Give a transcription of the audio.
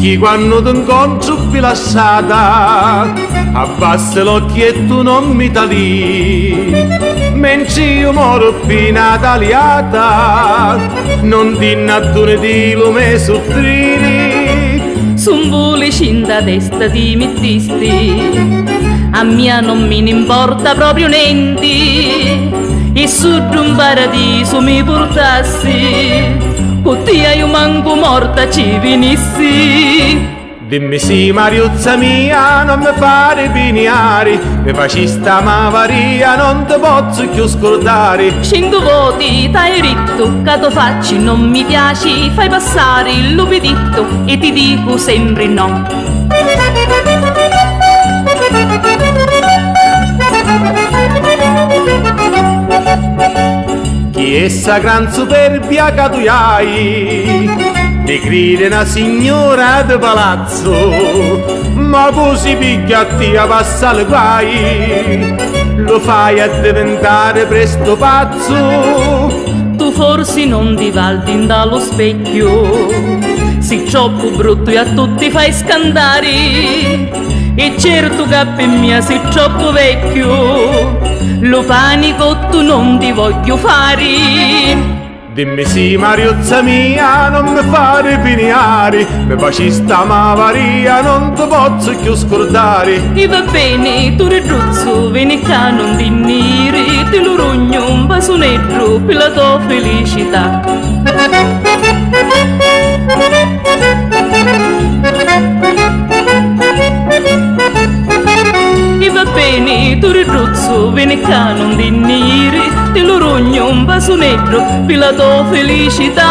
Perché quando ti incontro più lasciata, abbassa l'occhio e tu non mi tali. Mentre io moro più nataliata, non ti nattune di lume soffrire. Sun bulicinda testa ti mettisti, a mia non mi ne importa proprio niente. E su un paradiso mi portassi, con te io manco morta ci venissi. Dimmi sì Mariuzza mia, non mi fare pignare, mi facista ma varia, non ti posso più scordare. 5 voti t'hai ritto, che tu facci non mi piaci, fai passare il lupiditto e ti dico sempre no. Chi è essa gran superbia che tu hai, ti crede una signora di palazzo, ma così picchia a te a passare guai, lo fai a diventare presto pazzo. Tu forse non ti valdi dallo specchio, sei troppo brutto e a tutti fai scandare. E certo che per me sei troppo vecchio, lo panico tu non ti voglio fare. Dimmi sì Mariuzza mia, non mi fare pignare, mi facista ma varia, non ti posso più scordare. E va bene, tu ritruzzo, vieni qua non ti nire, te lo rogno un basonetto per la tua felicità. E va bene, tu ritruzzo, vieni qua non ti nire, te lo rogno un basonetto per la tua felicità.